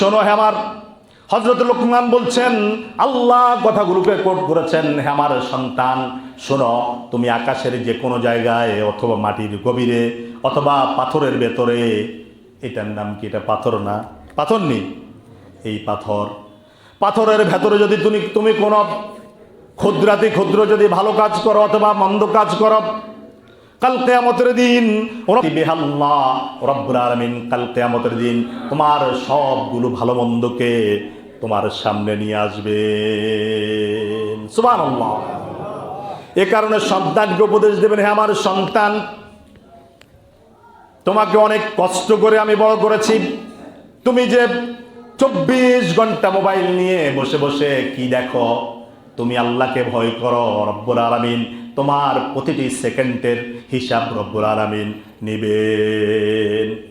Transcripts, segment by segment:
শোনো হে আমার, হযরত লোকমান বলছেন, আল্লাহ কথাগুলোকে কোট করেছেন, হে আমার সন্তান শোনো, তুমি আকাশের যে কোনো জায়গায় অথবা মাটির গভীরে অথবা পাথরের ভেতরে, এটার নাম কি? এটা পাথর না? পাথর নেই, এই পাথরের ভেতরে যদি তুমি কোনো ক্ষুদ্রাতি ক্ষুদ্র যদি ভালো কাজ করো অথবা মন্দ কাজ করো, কাল কিয়ামতের দিন আল্লাহ রাব্বুল আলামিন কাল কিয়ামতের দিন তোমার সবগুলো ভালো মন্দকে তোমার সামনে নিয়ে আসবেন। সুবহানাল্লাহ। এ কারণে সন্তানকে উপদেশ দেবেন, হে আমার সন্তান, তোমাকে অনেক কষ্ট করে আমি বড় করেছি, তুমি যে 24 ঘন্টা মোবাইল নিয়ে বসে বসে কি দেখো? তুমি আল্লাহকে ভয় করো। রব্বুল আলামিন তোমার প্রতিটি সেকেন্ডের হিসাব রব্বুল আলামিন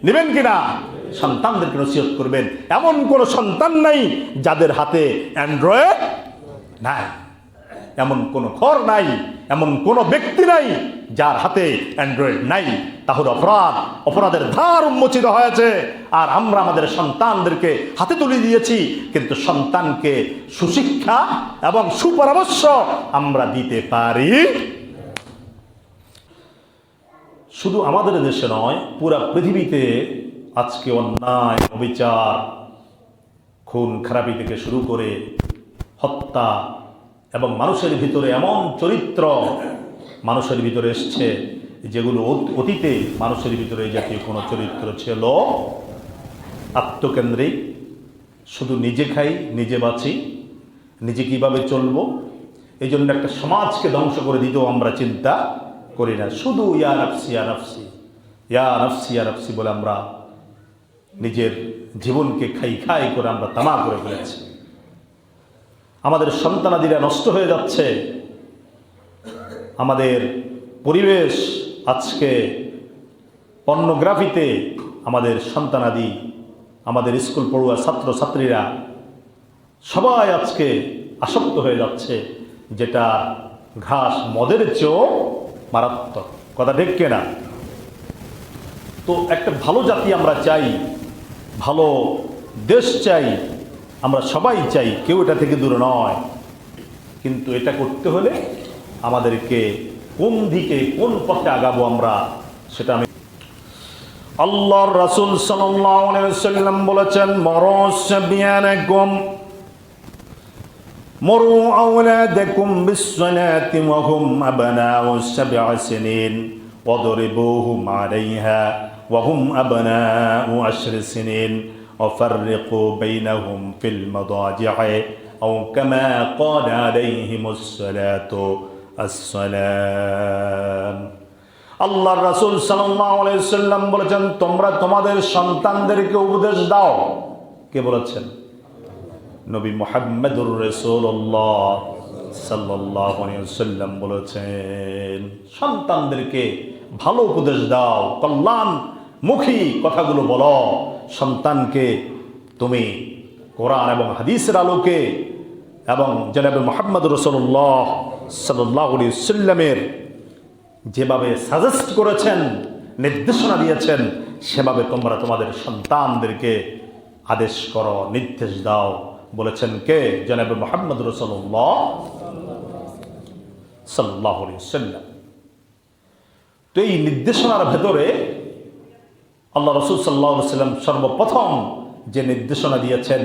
নেবেন কিনা? সন্তানদেরকে নসিহত করবেন। এমন কোন সন্তান নাই যাদের হাতে অ্যান্ড্রয়েড নাই, এমন কোন ঘর নাই, এমন কোন ব্যক্তি নাই যার হাতে অ্যান্ড্রয়েড নাই। তাহলে অপরাধের ধার উন্মোচিত হয়েছে, আর আমরা আমাদের সন্তানদেরকে হাতে তুলে দিয়েছি, কিন্তু সন্তানকে সুশিক্ষা এবং সুপরামর্শ আমরা দিতে পারি। শুধু আমাদের দেশে নয়, পুরা পৃথিবীতে আজকে অন্যায়, অবিচার, খুন খারাপি থেকে শুরু করে হত্যা এবং মানুষের ভিতরে এমন চরিত্র মানুষের ভিতরে এসছে যেগুলো অতীতে মানুষের ভিতরে এই জাতীয় কোনো চরিত্র ছিল। আত্মকেন্দ্রিক, শুধু নিজে খাই, নিজে বাঁচি, নিজে কিভাবে চলবো, এই জন্য একটা সমাজকে ধ্বংস করে দিতেও আমরা চিন্তা করি না। শুধু ইয়া নাফসি ইয়া নাফসি ইয়া নাফসি ইয়া নাফসি বলে আমরা নিজের জীবনকে খাই করে আমরা তামা করে ফেলেছি। আমাদের সন্তানাদিরা নষ্ট হয়ে যাচ্ছে, আমাদের পরিবেশ আজকে পর্নোগ্রাফিতে আমাদের সন্তানাদি, আমাদের স্কুল পড়ুয়া ছাত্র ছাত্রীরা সবাই আজকে আসক্ত হয়ে যাচ্ছে, যেটা ঘাস মদের চেয়েও মারাত্মক। কথা ঠিক কিনা? তো একটা ভালো জাতি আমরা চাই, ভালো দেশ চাই, আমরা সবাই চাই, কেউ এটা থেকে দূরে নয়। কিন্তু এটা করতে হলে আমাদেরকে কোন দিকে, কোন পথে আগাবো আমরা, সেটা আমি আল্লাহর রাসূল সাল্লাল্লাহু আলাইহি ওয়াসাল্লাম বলেছেন, মরু আওলাদাকুম বিস-সালাতি ওয়া হুম আবনাউ 7 সিনিন ওয়াদরিবুহুম আলাইহা ওয়া হুম আবনাউ 10 সিনিন وفرقوا بينهم في المضاجع أو كما قال عليهم الصلاة والسلام। আল্লাহর রাসূল সাল্লাল্লাহু আলাইহি ওয়াসাল্লাম বলেছেন, তোমরা তোমাদের সন্তানদেরকে উপদেশ দাও। কে বলেছেন? নবী মুহাম্মদুর রাসূলুল্লাহ সাল্লাল্লাহু আলাইহি ওয়াসাল্লাম বলেছেন, সন্তানদেরকে ভালো উপদেশ দাও, কল্যাণমুখী কথাগুলো বলো। সন্তানকে তুমি কোরআন এবং হাদিসের আলোকে এবং জনাবে মুহাম্মদুর রাসূলুল্লাহ সাল্লাল্লাহু আলাইহি ওয়াসাল্লামের যেভাবে সাজেস্ট করেছেন, নির্দেশনা দিয়েছেন, সেভাবে তোমরা তোমাদের সন্তানদেরকে আদেশ করো, নির্দেশ দাও। বলেছেন কে? জনাবে মুহাম্মদুর রাসূলুল্লাহ সাল্লাল্লাহু আলাইহি ওয়াসাল্লাম। তো এই নির্দেশনার ভেতরে আল্লাহ রাসূল সাল্লাল্লাহু আলাইহি ওয়াসাল্লাম সর্বপ্রথম যে নির্দেশনা দিয়েছেন,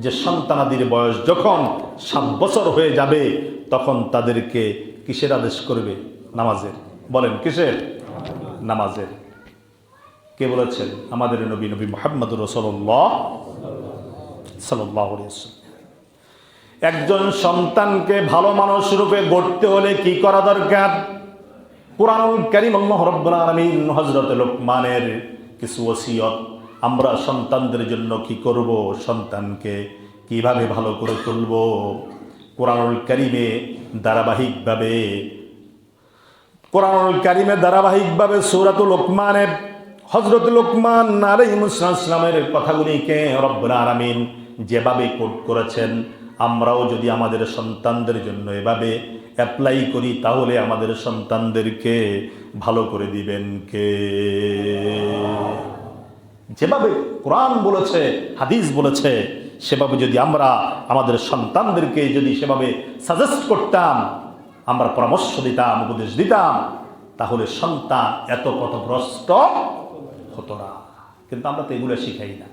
যে সন্তানাদির বয়স যখন 7 বছর হয়ে যাবে তখন তাদেরকে কিসের আদেশ করবে? নামাজের। বলেন কিসের? নামাজের। কে বলেছেন? আমাদের নবী মুহাম্মদুর রাসূলুল্লাহ সাল্লাল্লাহু আলাইহি ওয়াসাল্লাম। একজন সন্তানকে ভালো মানুষ রূপে গড়তে হলে কি করা দরকার? কুরআনুল কারীম আল্লাহ রাব্বুল আলামিন হযরত লোকমানের কিছু ওসিয়ত আমরা সন্তানদের জন্য কি করব, সন্তানকে কিভাবে ভালো করে তুলব, কুরআনুল কারীমে ধারাবাহিকভাবে সূরাতুল লোকমানে হযরত লোকমান আলাইহিস সালামের কথাগুলিকে রব্বুল আলামিন যেভাবে কোট করেছেন, আমরাও যদি আমাদের সন্তানদের জন্য এভাবে অ্যাপ্লাই করি, তাহলে আমাদের সন্তানদেরকে ভালো করে দিবেন কে? যেভাবে কোরআন বলেছে, হাদিস বলেছে, সেভাবে যদি আমরা আমাদের সন্তানদেরকে যদি সেভাবে সাজেস্ট করতাম, আমরা পরামর্শ দিতাম, উপদেশ দিতাম, তাহলে সন্তান এত পথভ্রষ্ট হতো না। কিন্তু আমরা তো এগুলো শিখাই না।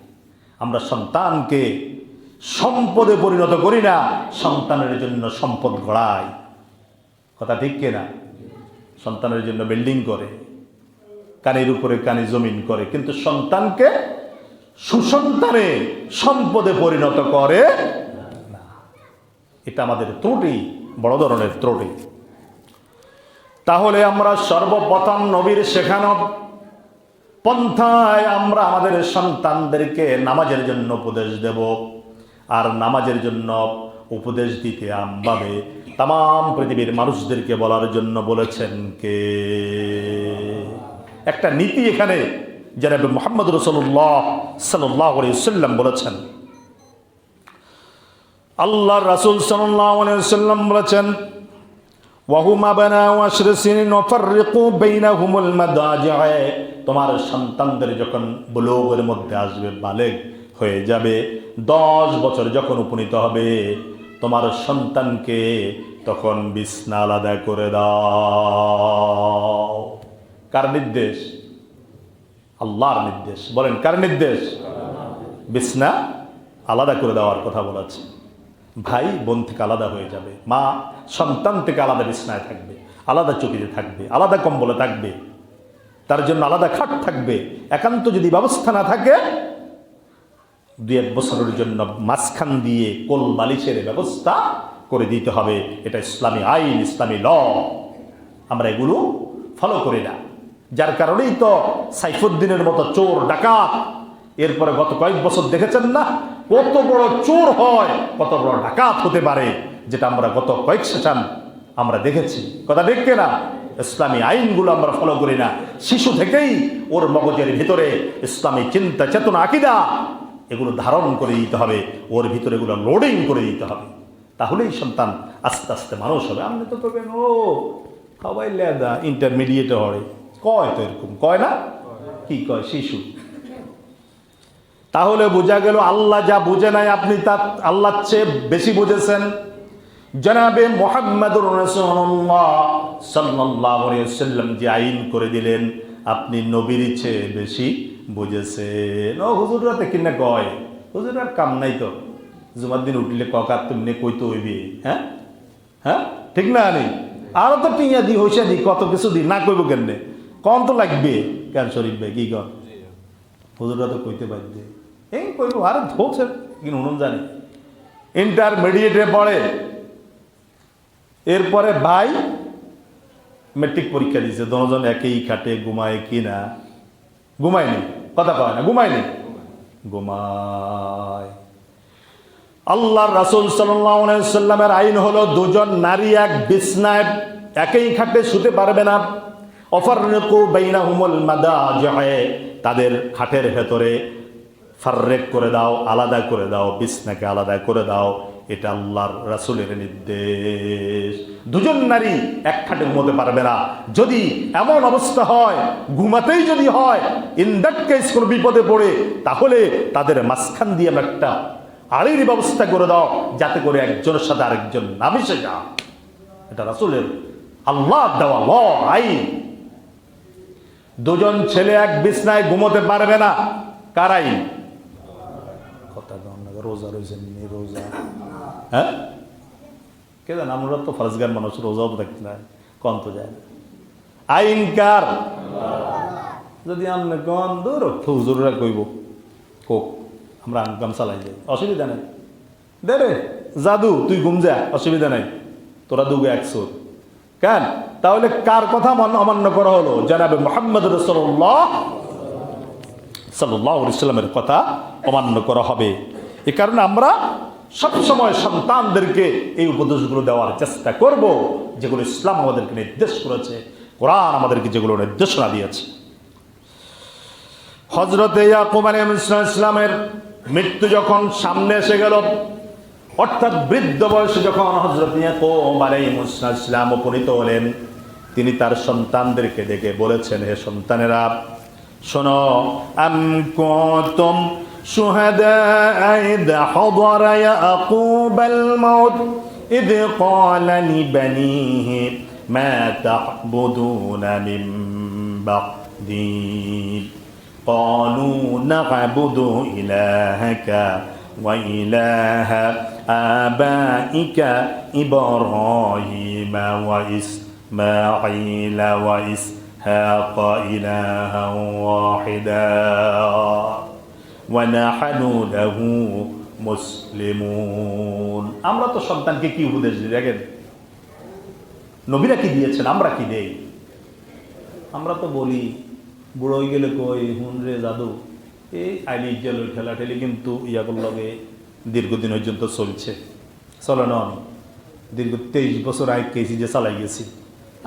আমরা সন্তানকে সম্পদে পরিণত করি না, সন্তানের জন্য সম্পদ গড়াই। কথা ঠিক কিনা? সন্তানের জন্য বিল্ডিং করে, কানের উপরে কানে জমিন করে, কিন্তু সন্তানকে সুসন্তানে সম্পদে পরিণত করে না। এটা আমাদের ত্রুটি, বড় ধরনের ত্রুটি। তাহলে আমরা সর্বপ্রথম নবীর শেখানো পন্থায় আমরা আমাদের সন্তানদেরকে নামাজের জন্য উপদেশ দেব। আর নামাজের জন্য উপদেশ দিতে আমভাবে তাম পৃথিবীর মানুষদেরকে বলার জন্য বলেছেন কে? একটা নীতি এখানে জনাবে মুহাম্মদ রাসূলুল্লাহ সাল্লাল্লাহু আলাইহি ওয়াসাল্লাম বলেছেন। আল্লাহর রাসূল সাল্লাল্লাহু আলাইহি ওয়াসাল্লাম বলেছেন, ওয়াহুমা বানাউ আশরা সিনিন ওয়াফাররিকু বাইনাহুমুল মাদাজিআ। তোমার সন্তানদের যখন বুলুগের মধ্যে আসবে, বালেগ হয়ে যাবে, 10 বছর যখন উপনীত হবে, তোমার সন্তানকে তখন বিছনা আলাদা করে দাও। কার নির্দেশ? আল্লাহর নির্দেশ। বলেন কার নির্দেশ? বিছনা আলাদা করে দেওয়ার কথা বলেছে। ভাই বোন থেকে আলাদা হয়ে যাবে, মা সন্তান থেকে আলাদা বিছনায় থাকবে, আলাদা চকিতে থাকবে, আলাদা কম্বলে থাকবে, তার জন্য আলাদা খাট থাকবে। একান্ত যদি ব্যবস্থা না থাকে, 2-1 বছরের জন্য মাঝখান দিয়ে কোল বালিশের ব্যবস্থা করে দিতে হবে। এটা ইসলামী আইন, ইসলামী ল। আমরা এগুলো ফলো করি না, যার কারণেই তো সাইফুদ্দিনের মতো চোর ডাকাত, এরপরে গত কয়েক বছর দেখেছেন না কত বড় চোর হয়, কত বড় ডাকাত হতে পারে, যেটা আমরা গত কয়েক সেশন আমরা দেখেছি। কথা দেখে না? ইসলামী আইনগুলো আমরা ফলো করি না। শিশু থেকেই ওর মগজের ভিতরে ইসলামী চিন্তা, চেতনা, আকীদা এগুলো ধারণ করে দিতে হবে, ওর ভিতরে এগুলো লোডিং করে দিতে হবে। তাহলেই সন্তান আস্তে আস্তে মানুষ হবে। আপনি তো তবে ও সবাই লেদা ইন্টারমিডিয়েটে হয়, কয় তো এরকম কয় না? কি কয়? শিশু। তাহলে বোঝা গেল আল্লাহ যা বুঝে নাই আপনি তা আল্লাহর চেয়ে বেশি বুঝেছেন। জনাবে মুহাম্মদুর রাসূলুল্লাহ সাল্লাল্লাহু আলাইহি ওয়াসাল্লাম যে আইন করে দিলেন, আপনি নবীর চেয়ে বেশি বুঝেছেন। ও হুজুররা তো কিনা কয়, হুজুরার কাম নাই তো, জুমার দিন উঠলে ককার তুমি কইতে হইবে। হ্যাঁ হ্যাঁ, ঠিক না? নেই আরো তো টিয়া দি হইসা দি কত কিছু দি না কইব কেন, কম তো লাগবে কেন? শরীফ ভাই কি কন? হুজুররা তো কইতে পারবে, এই কইব আরে ধোছে কিন্তু উনুন জানে। ইন্টারমিডিয়েটে পড়ে, এরপরে ভাই মেট্রিক পরীক্ষা দিয়েছে, দুজন একই খাটে ঘুমায় কি না? ঘুমায়নি, কথা কয় না, ঘুমায়নি, ঘুমায়। আল্লাহর রাসূল সাল্লাল্লাহু আলাইহি ওয়াসাল্লামের আইন হলো, দুজন নারী এক বিছনায় একই খাটে শুতে পারবে না। ওয়াফাররিকু বাইনাহুমুল মাদাজিআ, তাদের খাটের ভেতরে ফাররেক করে দাও, আলাদা করে দাও, বিছনাকে আলাদা করে দাও। এটা আল্লাহর রাসূলের নির্দেশ। দুজন নারী এক খাটে ঘুমাতে পারবে না। যদি এমন অবস্থা হয়, ঘুমাতেই যদি হয়, ইন দ্যাট কেস কোনো বিপদে পড়ে, তাহলে তাদের মাঝখান দিয়ে একটা আড়ির ব্যবস্থা করে দাও, যাতে করে একজনের সাথে আরেকজন না মিশে যায়। এটা রাসূলের আল্লাহ দেওয়া ল, আইন। দুজন ছেলে এক বিছনায় ঘুমোতে পারবে না, কার আইন? কথা রোজা রয়েছেন, রোজা, হ্যাঁ কে জান? আমরা তো ফরজগার মানুষ, রোজাও তো দেখতে নাই, কন তো যায় না। আইন কার? যদি আপনি কন দূর হুজুররা কইব কোক, আমরা আনকাম চালাই যাই, অসুবিধা নেই। দে রে জাদু, তুই ঘুম যা, অসুবিধা নাই, তোরা দুগে 100 কেন? তাহলে কার কথা অমান্য করা হলো? জনাবে মুহাম্মদ রাসূলুল্লাহ সাল্লাল্লাহু আলাইহি ওয়াসাল্লামের কথা অমান্য করা হবে। এ কারণে আমরা সবসময় সন্তানদেরকে এই উপদেশগুলো দেওয়ার চেষ্টা করব, যেগুলো ইসলাম আমাদেরকে নির্দেশ করেছে, কোরআন আমাদেরকে যেগুলো নির্দেশনা দিয়েছে। হযরতে ইয়াকুব আলাইহিস সালামের মৃত্যু যখন সামনে এসে গেল, অর্থাৎ বৃদ্ধ বয়সে যখন হযরত ইয়াকুব আলাইহিস সালাম উপনীত হলেন, তিনি তার সন্তানদেরকে ডেকে বলেছেন, হে সন্তানেরা, শোনো, আম কুনতুম শুহাদা ইয হাদারা ইয়াকুবাল মাউত ইয ক্বালা লিবানিহি মা তা'বুদুনা মিন বা'দি ক্বালু না'বুদু ইলাহাকা ওয়া ইলাহা আবাইকা ইব্রাহিম ওয়া ইসমাঈল ওয়া ইসহাক ইলাহান ওয়াহিদা ওয়া নাহনু লাহু মুসলিমুন। আমরা তো সন্তানকে কি উপদেশ দিই দেখেন, নবীরা কি দিয়েছেন, আমরা কি দেই? আমরা তো বলি বুড়ো হয়ে গেলে কই হুন রে জাদু, এই আইলি জেলের খেলা ঠেলি, কিন্তু ইয়াগুর লগে দীর্ঘদিন পর্যন্ত চলছে। চলে না, আমি দীর্ঘ 23 বছর আগে কেসি যে চালাই গেছি,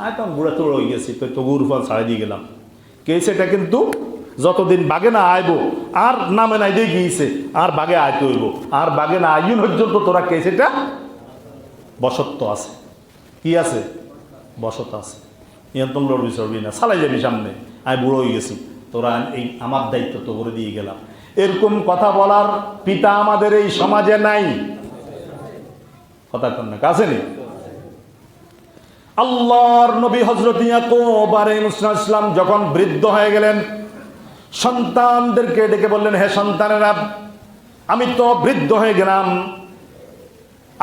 আর তো বুড়া তোড় হয়ে গেছি, তো গুরু ফল ছাড়াই দিয়ে গেলাম। কেস এটা কিন্তু যতদিন বাগে না আইব আর নামে নাই দিয়ে গিয়েছে, আর বাগে আয়তে হইব, আর বাগে না আইন পর্যন্ত তোরা কেস এটা বসত্ব আছে। কি আছে? বসত আছে। নিয়ন্ত্রণ লড়বি চড়বি না, চালাই যাবি সামনে, আমি বুড়ো হয়ে গেছি, তোরা এই আমার দায়িত্ব তো করে দিয়ে গেলাম। এরকম কথা বলার পিতা আমাদের এই সমাজে নাই। কথা কন না, কাছে নেই। আল্লাহর নবী হযরত ইয়াকুব আলাইহিস সালাম যখন বৃদ্ধ হয়ে গেলেন, সন্তানদেরকে ডেকে বললেন, হে সন্তানেরা, আমি তো বৃদ্ধ হয়ে গেলাম,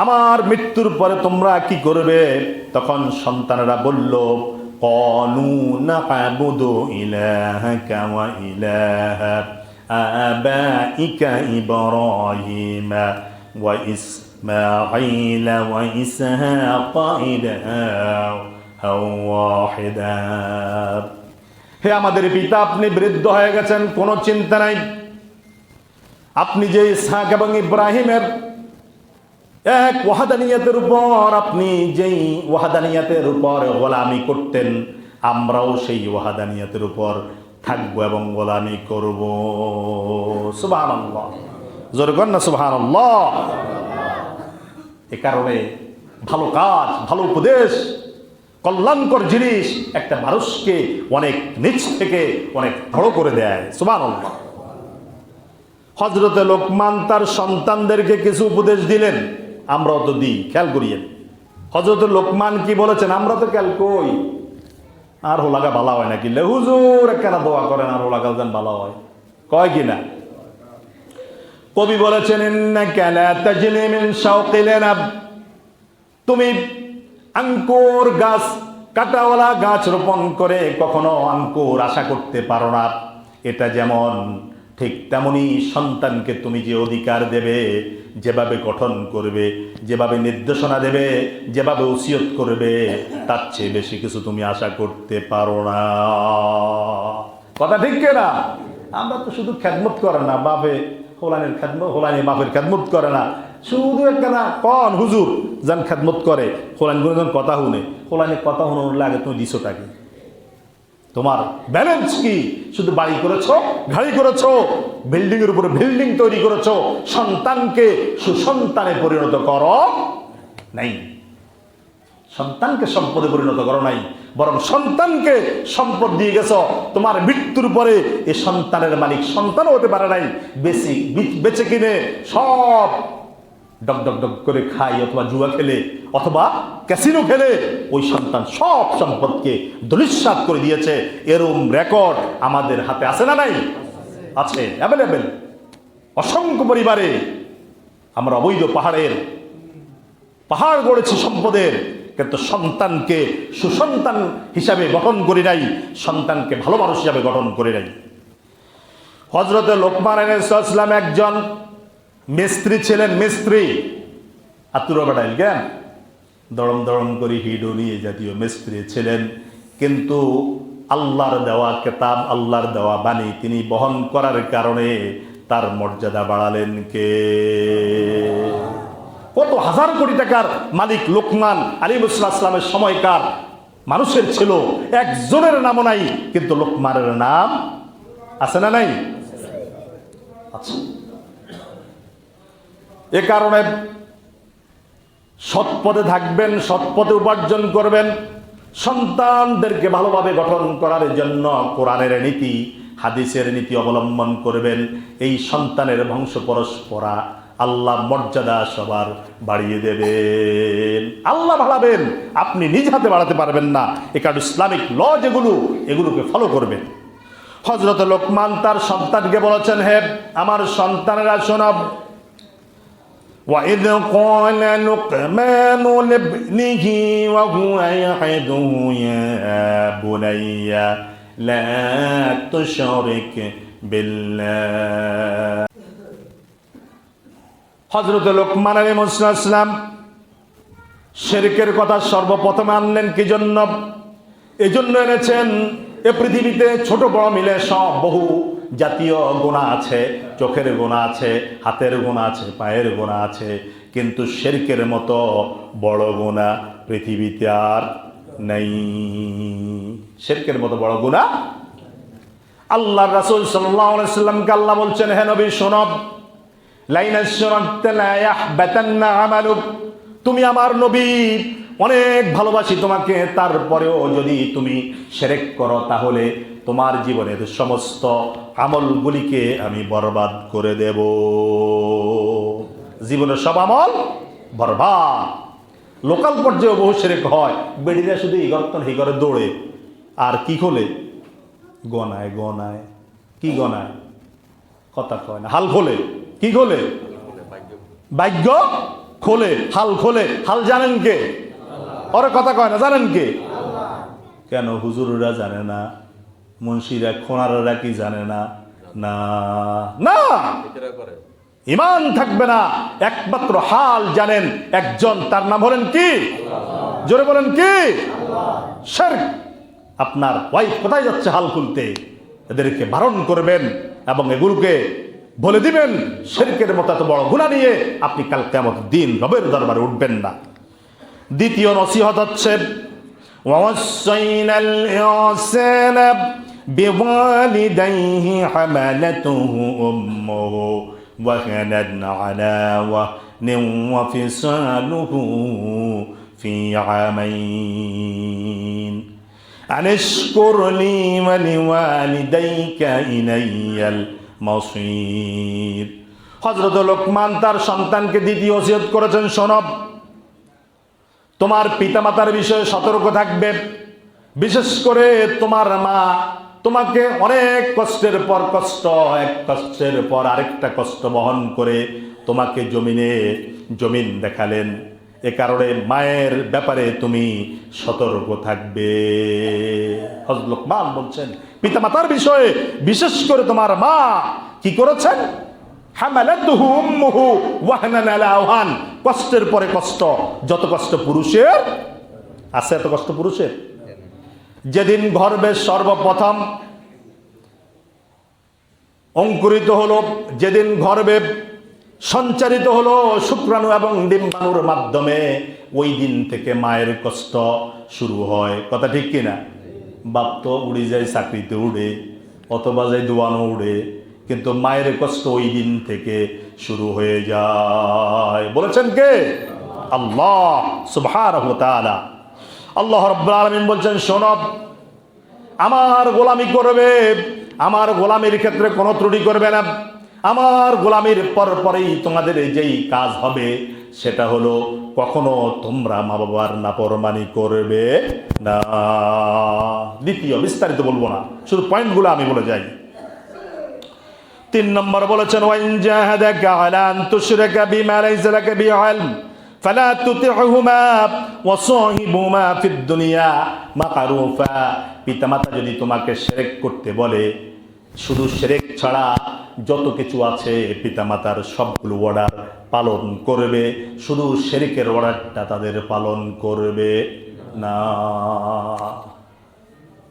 আমার মৃত্যুর পরে তোমরা কি করবে? তখন সন্তানেরা বলল, ক্বালু না'বুদু ইলাহাকা ওয়া ইলাহা আবাইকা ইব্রাহিম ওয়া ইসমাঈল ওয়া ইসহাক ইলাহান ওয়াহিদা। হে আমাদের পিতা, আপনি বৃদ্ধ হয়ে গেছেন, কোনো চিন্তা নাই। আপনি যে ইসহাক এবং ইব্রাহিমের এক ওয়াহাদানিয়াতের উপর, আপনি যেই ওয়াহাদানিয়াতের উপর গোলামি করতেন, আমরাও সেই ওয়াহাদানিয়াতের উপর থাকবো এবং গোলামি করব। সুবহানাল্লাহ, জোরে কর না সুবহানাল্লাহ। এ কারণে ভালো কাজ, ভালো উপদেশ, কল্যাণকর জিনিস একটা মানুষকে অনেক নিচ থেকে অনেক বড় করে দেয়। সুবহানাল্লাহ। হযরতে লোকমান তার সন্তানদেরকে কিছু উপদেশ দিলেন, আমরাও তো দিই, খেয়াল করিয়েন। হযরতে লোকমান কি বলেছেন আমরা তো খেয়াল কই। আর হোলাগা ভালো হয় নাকি? হুজুর কেন দোয়া করেন আর হোলাগা যেন ভালো হয়, কয় কিনা? কবি বলেছেন, ইন্নাকা লা তাজনি মিন শাওকিল আনাব, তুমি আঙ্কুর গাছ, কাঁটাওয়ালা গাছ রোপণ করে কখনো আঙ্কুর আশা করতে পারো না। এটা যেমন ঠিক তেমনি সন্তানকে তুমি যে অধিকার দেবে, যেভাবে গঠন করবে, যেভাবে নির্দেশনা দেবে, যেভাবে ওসিয়ত করবে, তার চেয়ে বেশি কিছু তুমি আশা করতে পারো না। কথা ঠিক না? আমরা তো শুধু খেদমত করে না, বাপে হোলানের খেদমত, হোলানি বাপের খেদমত করে না, শুধু একটা না কন হুজুর যান খেদমত করে, হোলান গুলো যখন কথা শুনে, হোলানি কথা শুনে লাগে তুমি দিছোটাকে, তোমার ব্যালেন্স কি? শুধু বাড়ি করেছো, গাড়ি করেছো, বিল্ডিং এর উপরে বিল্ডিং তৈরি করেছো, সন্তানকে সুসন্তানে পরিণত করো নাই, সন্তানকে সম্পদে পরিণত করো নাই, বরং সন্তানকে সম্পদ দিয়ে গেছো। তোমার মৃত্যুর পরে এই সন্তানের মালিক সন্তানও হতে পারে নাই, বেচে কিনে সব ডক ডক ডক করে খাই, অথবা জুয়া খেলে, অথবা ক্যাসিনো খেলে ওই সন্তান সব সম্পদকে ধূলিসাৎ করে দিয়েছে। এরকম রেকর্ড আমাদের হাতে আছে না নাই? আছে, অ্যাভেলেবেল। অসংখ্য পরিবারে আমরা অবৈধ পাহাড় গড়েছি সম্পদের, কিন্তু সন্তানকে সুসন্তান হিসাবে গঠন করি নাই, সন্তানকে ভালো মানুষ হিসাবে গঠন করি নাই। হযরতে লোকমান আলাইহিস সালাম একজন মিস্ত্রি ছিলেন, মিস্ত্রি আতুরা বাড়াইল জ্ঞান দরম দরম করে হিডো নিয়ে জাতীয় মিস্ত্রি ছিলেন, কিন্তু আল্লাহর দেওয়া কিতাব, আল্লাহর দেওয়া বাণী তিনি বহন করার কারণে তার মর্যাদা বাড়ালেন কে? কত হাজার কোটি টাকার মালিক লোকমান আলাইহিস সালামের সময়কার মানুষের ছিল, একজনের নামও নাই, কিন্তু লোকমানের নাম আছে না নাই? আচ্ছা, এ কারণে সৎ পথে থাকবেন, সৎ পথে উপার্জন করবেন, সন্তানদেরকে ভালোভাবে গঠন করার জন্য কোরআনের নীতি, হাদিসের নীতি অবলম্বন করবেন। এই সন্তানের বংশ পরস্পরা আল্লাহ মর্যাদা সবার বাড়িয়ে দেবেন, আল্লাহ বাড়াবেন, আপনি নিজ হাতে বাড়াতে পারবেন না। একাড ইসলামিক ল যেগুলো, এগুলোকে ফলো করবেন। হযরত লোকমান তার সন্তানকে বলেছেন, হে আমার সন্তানেরা শোনাব, وَإِذْ قَالَ لُقْمَانُ لِابْنِهِ وَهُوَ يَعِظُهُ يَا بُنَيَّ لَا تُشْرِكْ بِاللَّهِ। হযরত লোকমান আলাইহিস সালাম শিরকের কথা সর্বপ্রথম আনলেন কি জন্য? এজন্য এনেছেন, এ পৃথিবীতে ছোট বড় মিলে সব বহু জাতীয় গুনাহ আছে, চোখের গুনাহ আছে, হাতের গুনাহ আছে, পায়ের গুনাহ আছে, কিন্তু শিরকের মতো বড় গুনাহ পৃথিবীতে আর নেই। শিরকের মতো বড় গুনাহ। আল্লাহর রাসূল সাল্লাল্লাহু আলাইহি ওয়াসাল্লামকে আল্লাহ বলছেন, হে নবী শোনো, লাইন আশরাকতা লা ইয়াহবাতান্না আমালুক। তুমি আমার নবী, অনেক ভালোবাসি তোমাকে, তারপরেও যদি তুমি শিরক করো তাহলে তোমার জীবনের সমস্ত আমলগুলিকে আমি বরবাদ করে দেব। জীবনের সব আমল বরবাদ। লোকাল পর্যায়ে বহু শিরক হয়, বেডিরা শুধু ইগরতন হিগরে দৌড়ে, আর কি খোলে? গনায় গনায়। কি গনায়? কথা কয় না, হাল খোলে। কি খোলে? ভাগ্য খোলে, হাল খোলে। হাল জানেন কে? ওরা কথা কয় না, জানেন কে? কেন হুজুররা জানে না? মুন্সিরা খোনাররা কি জানে না? না না, ঈমান থাকবে না। একমাত্র হাল জানেন একজন, তার নাম হলেন কি? জোরে বলেন কি? শিরক। আপনার ওয়াইফ কোথায় যাচ্ছে হাল খুলতে, এদেরকে বারণ করবেন এবং এগুলোকে বলে দিবেন, শিরকের মতো এত বড় গুনাহ নিয়ে আপনি কাল কিয়ামতের দিন রবের দরবারে উঠবেন না। দ্বিতীয় নসিহত হচ্ছে, ওয়াসাইনাল ইনসানা বিওয়ালিদাইহি হামালাতুহু উম্মুহু ওয়াহানান আলা ওয়াহনিন ওয়া ফিসালুহু ফি আমাইন আনিশকুর লি ওয়া লিওয়ালিদাইকা ইলাইয়াল মাসীর। হযরত লোকমান তার সন্তানকে দ্বিতীয় ওসিয়ত করেছেন, শোনো, তোমার পিতামাতার বিষয়ে সতর্ক থাকবে। বিশেষ করে তোমার মা তোমাকে অনেক কষ্টের পর কষ্ট, এক কষ্টের পর আরেকটা কষ্ট বহন করে তোমাকে জমিন দেখালেন। এ কারণে মায়ের ব্যাপারে তুমি সতর্ক থাকবে। হযরত লোকমান বলছেন, পিতামাতার বিষয়ে বিশেষ করে তোমার মা কি করেছেন? হামালাতুহু উম্মুহু ওয়াহনান আলা ওয়াহন। কষ্টের পরে কষ্ট। যত কষ্ট পুরুষের আছে, এত কষ্ট পুরুষের। যেদিন গর্ভে সর্বপ্রথম অঙ্কুরিত হলো, যেদিন গর্ভে সঞ্চারিত হলো শুক্রাণু এবং ডিম্বাণুর মাধ্যমে, ওই দিন থেকে মায়ের কষ্ট শুরু হয়। কথা ঠিক কিনা? বাপ তো উড়ে যায়, চাকরিতে উড়ে, অথবা যায় দোয়ানো উড়ে, কিন্তু মায়ের কষ্ট ওই দিন থেকে শুরু হয়ে যায়। বলেছেন কে? আল্লাহ সুবহানাহু ওয়া তাআলা। আল্লাহ রাব্বুল আলামিন বলছেন, শোনো, আমার গোলামি করবে, আমার গোলামির ক্ষেত্রে কোনো ত্রুটি করবে না। আমার গোলামির পরেই তোমাদের যেই কাজ হবে সেটা হলো, কখনো তোমরা মা বাবার নাফরমানি করবে না। দ্বিতীয়, বিস্তারিত বলবো না, শুধু পয়েন্টগুলো আমি বলে যাই। 3 নম্বর বলেছেন, ওয়াইন জাহাদাকা আলা আন তুশরিকা বিমা লাইসা লাকা বিহি ইলম ফালা তুতি'হুমা ওয়া সাহিবহুমা ফিদ দুনিয়া মা'রুফা। পিতামাতা যদি তোমাকে শিরক করতে বলে, শুধু শিরক ছাড়া যত কিছু আছে পিতামাতার সবগুলো অর্ডার পালন করবে, শুধু শিরকের অর্ডারটা তাদের পালন করবে না।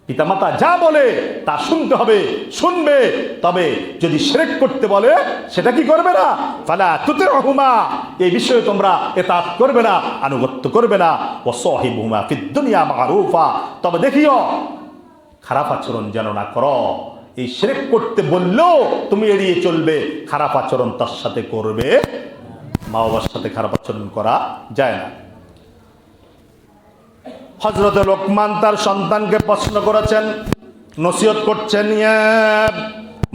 পিতামাতা যা বলে তা শুনতে হবে, শুনবে, তবে যদি শিরক করতে বলে সেটা কি করবে না? ফালা তুতি'হুমা, এই বিষয়ে তোমরা ইতাআত করবে না, আনুগত্য করবে না। ওয়া সাহিবহুমা ফিদ দুনিয়া মা'রুফা, তবে দেখিও খারাপ আচরণ যেন না করো। এই শিরক করতে বললেও তুমি এড়িয়ে চলবে, খারাপ আচরণ তার সাথে করবে। মা বাবার সাথে খারাপ আচরণ করা যায় না। হযরত লোকমান তার সন্তানকে প্রশ্ন করেছেন, নসিহত করছেন, ইয়া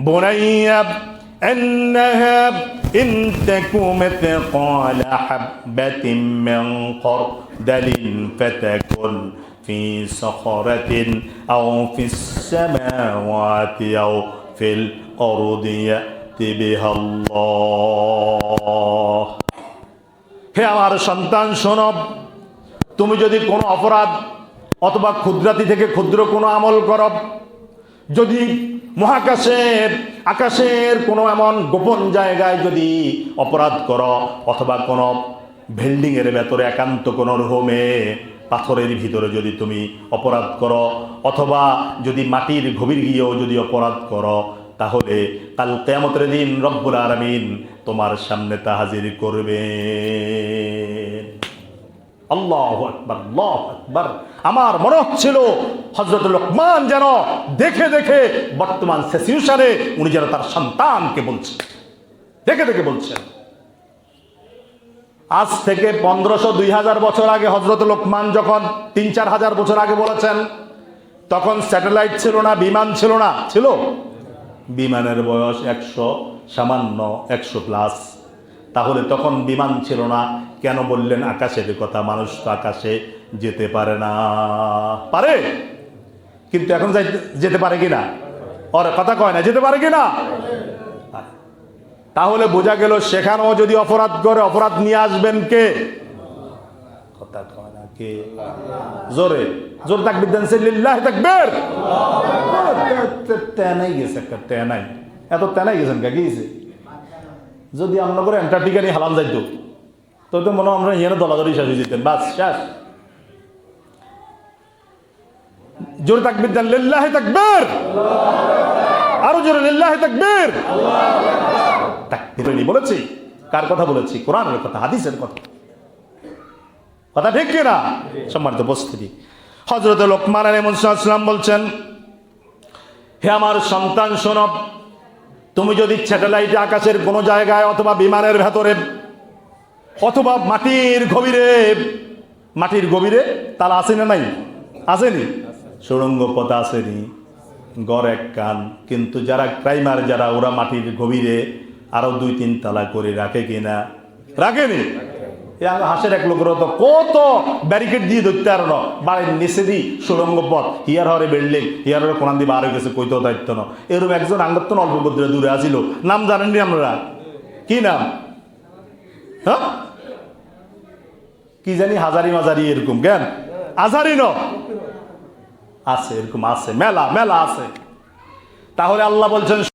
বুনাইয়া إنها إن تك مثقال حبة من خردل فتكن في صخرة أو في السماوات أو في الأرض يأت بها الله. হে আমার সন্তান শোনো, তুমি যদি কোনো অপরাধ অথবা ক্ষুদ্রাতি থেকে ক্ষুদ্র কোনো আমল করো, যদি মহাকাশের আকাশের কোনো এমন গোপন জায়গায় যদি অপরাধ করো, অথবা কোনো বিল্ডিংয়ের ভেতরে একান্ত কোনো রুমে পাথরের ভিতরে যদি তুমি অপরাধ করো, অথবা যদি মাটির গভীর গিয়েও যদি অপরাধ করো, তাহলে কাল কিয়ামতের দিন রব্বুল আলামিন তোমার সামনে তা হাজির করবে। আল্লাহু আকবার, আল্লাহু আকবার। আমার মনে হচ্ছিল হযরত লোকমান যেন দেখে দেখে বর্তমান সিচুয়েশনে উনি যেন তার সন্তানকে বলছেন, দেখে দেখে বলছেন। আজ থেকে 1500-2000 বছর আগে হযরত লোকমান যখন 3-4 হাজার বছর আগে বলেছেন, তখন স্যাটেলাইট ছিল না, বিমান ছিল না, ছিল বিমানের বয়স 100 প্লাস। তাহলে তখন বিমান ছিল না, কেন বললেন আকাশের কথা? মানুষ তো আকাশে যেতে পারে না, পারে কিন্তু এখন যেতে পারে কিনা? ওর কথা কয় না, যেতে পারে কিনা? তাহলে বোঝা গেল সেখানেও যদি অপরাধ করে, অপরাধ নিয়ে আসবেন কে? কথা কয় না কে? জোরে জোর তাকবীর দেন, লিল্লাহি তাকবীর। তেনাই গেছে একটা, তেনাই এত তেনাই গেছেন কে গিয়েছে? যদি আমরা করে অ্যান্টার্কটিকা নিয়ে হালাম যাইতো তো মনে হয় আমরা এখানে দলাদলি শেষ হয়ে যেতেন, বাস শেষ। জোরে তাকবীর দেন, লিল্লাহি তাকবীর। আরো জোরে, লিল্লাহি তাকবীর। তাকবীর বলেছি, কার কথা বলেছি? কোরআনের কথা, হাদিসের কথা। কথা ঠিক কিনা? সম্মানিত উপস্থিতি, হযরত লোকমান আলাইহিস সালাম বলছেন, হে আমার সন্তান শোনো, তুমি যদি স্যাটেলাইটে আকাশের কোনো জায়গায় অথবা বিমানের ভেতরে অথবা মাটির গভীরে তালা আছে না নাই? আসেনি? সুড়ঙ্গ পথ আসেনি, গড় এক কান। কিন্তু যারা ক্রাইমার, যারা ওরা মাটির গভীরে আরো 2-3 তালা করে রাখে কিনা? রাখেনি? হাঁসের এক লোকের তো কত ব্যারিকেড দিয়ে ধরতে আর না, বাড়ির নিচে দিই সুড়ঙ্গ পথ, হিয়ার হরে বিল্ডিং, হিয়ার হরে কোরআন দিয়ে বার হয়ে গেছে, কইতেও দায়িত্ব না। এরকম একজন আঙ্গত্তন অল্প দূরে আসিল, নাম জানেননি আপনারা? কি নাম? হ্যাঁ কি জানি, হাজারি মাজারি এরকম, জ্ঞান আজারি ন আছে, এরকম আছে, মেলা মেলা আছে। তাহলে আল্লাহ বলছেন